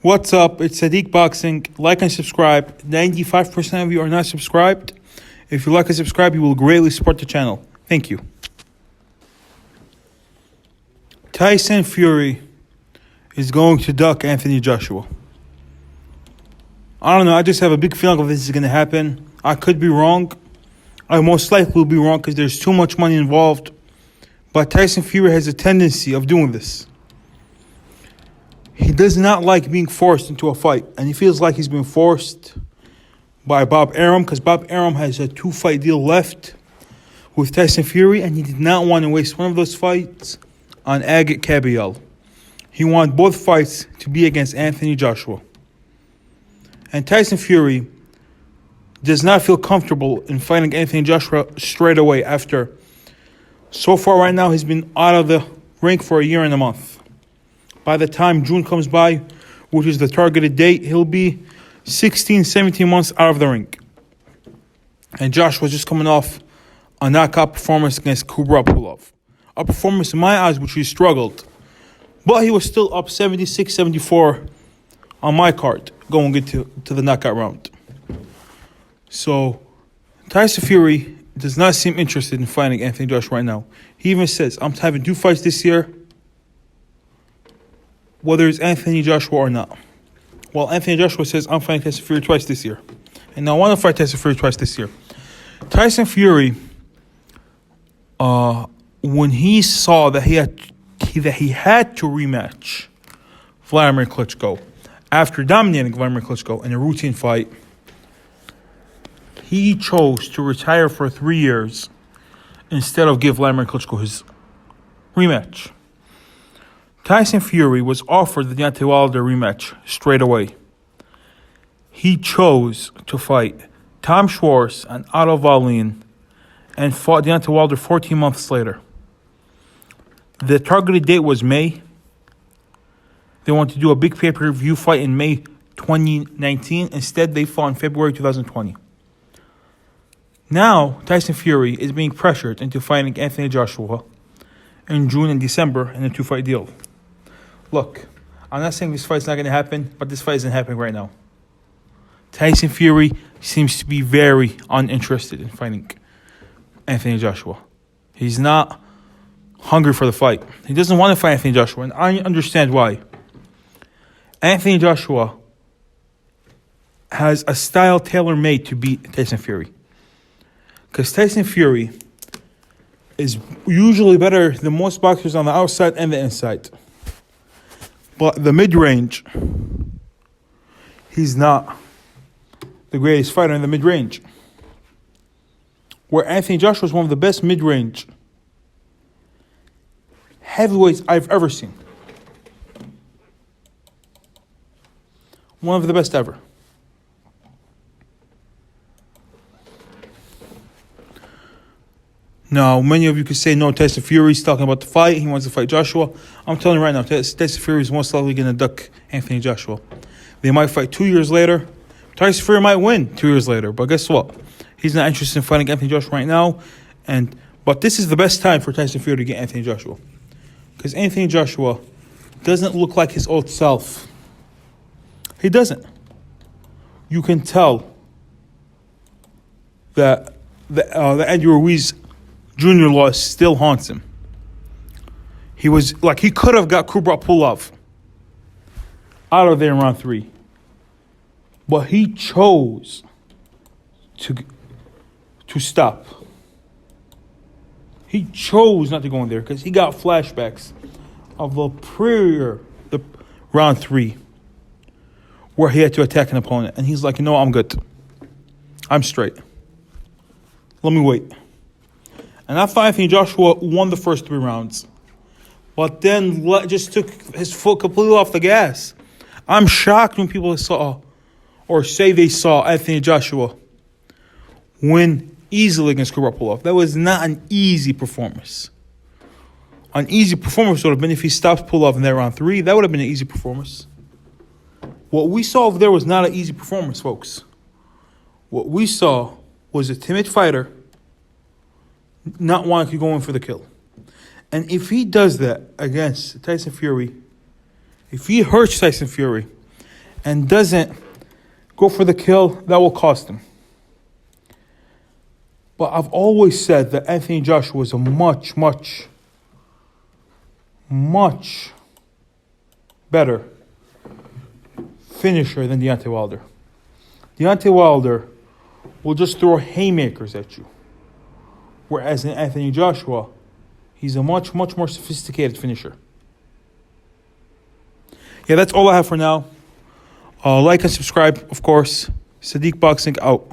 What's up? It's Sadiq Boxing. Like and subscribe. 95% of you are not subscribed. If you like and subscribe, you will greatly support the channel. Thank you. Tyson Fury is going to duck Anthony Joshua. I don't know. I just have a big feeling of this is going to happen. I could be wrong. I most likely will be wrong because there's too much money involved. But Tyson Fury has a tendency of doing this. He does not like being forced into a fight. And he feels like he's been forced by Bob Arum because Bob Arum has a 2-fight deal left with Tyson Fury. And he did not want to waste one of those fights on Agit Kabayel. He wanted both fights to be against Anthony Joshua. And Tyson Fury does not feel comfortable in fighting Anthony Joshua straight away after. So far right now, he's been out of the ring for a year and a month. By the time June comes by, which is the targeted date, he'll be 16, 17 months out of the ring. And Joshua's just coming off a knockout performance against Kubrat Pulev. A performance in my eyes which he struggled. But he was still up 76-74 on my card going into the knockout round. So Tyson Fury does not seem interested in fighting Anthony Joshua right now. He even says, I'm having 2 fights this year, whether it's Anthony Joshua or not. Well, Anthony Joshua says, I'm fighting Tyson Fury twice this year. And I want to fight Tyson Fury twice this year. Tyson Fury, when he saw that he had to rematch Vladimir Klitschko after dominating Vladimir Klitschko in a routine fight, he chose to retire for 3 years instead of give Vladimir Klitschko his rematch. Tyson Fury was offered the Deontay Wilder rematch straight away. He chose to fight Tom Schwartz and Otto Wallin and fought Deontay Wilder 14 months later. The targeted date was May. They wanted to do a big pay-per-view fight in May 2019. Instead, they fought in February 2020. Now, Tyson Fury is being pressured into fighting Anthony Joshua in June and December in a 2-fight deal. Look, I'm not saying this fight's not going to happen, but this fight isn't happening right now. Tyson Fury seems to be very uninterested in fighting Anthony Joshua. He's not hungry for the fight. He doesn't want to fight Anthony Joshua, and I understand why. Anthony Joshua has a style tailor-made to beat Tyson Fury. Because Tyson Fury is usually better than most boxers on the outside and the inside. But the mid-range, he's not the greatest fighter in the mid-range. Where Anthony Joshua is one of the best mid-range heavyweights I've ever seen. One of the best ever. Now, many of you could say, no, Tyson Fury's talking about the fight. He wants to fight Joshua. I'm telling you right now, Tyson Fury is most likely going to duck Anthony Joshua. They might fight 2 years later. Tyson Fury might win 2 years later. But guess what? He's not interested in fighting Anthony Joshua right now. But this is the best time for Tyson Fury to get Anthony Joshua. Because Anthony Joshua doesn't look like his old self. He doesn't. You can tell that the Andrew Ruiz Jr. loss still haunts him. He could have got Kubrat Pulev out of there in round 3. But he chose to stop. He chose not to go in there because he got flashbacks of the round 3 where he had to attack an opponent. And he's like, I'm good. I'm straight. Let me wait. And I thought Anthony Joshua won the first 3 rounds. But then just took his foot completely off the gas. I'm shocked when people saw or say they saw Anthony Joshua win easily against Kubrat Pulev. That was not an easy performance. An easy performance would have been if he stopped Pulev in that round 3. That would have been an easy performance. What we saw over there was not an easy performance, folks. What we saw was a timid fighter not wanting to go in for the kill. And if he does that against Tyson Fury, if he hurts Tyson Fury, and doesn't go for the kill, that will cost him. But I've always said that Anthony Joshua is a much, much, much better finisher than Deontay Wilder. Deontay Wilder will just throw haymakers at you. Whereas in Anthony Joshua, he's a much, much more sophisticated finisher. Yeah, that's all I have for now. Like and subscribe, of course. Sadiq Boxing out.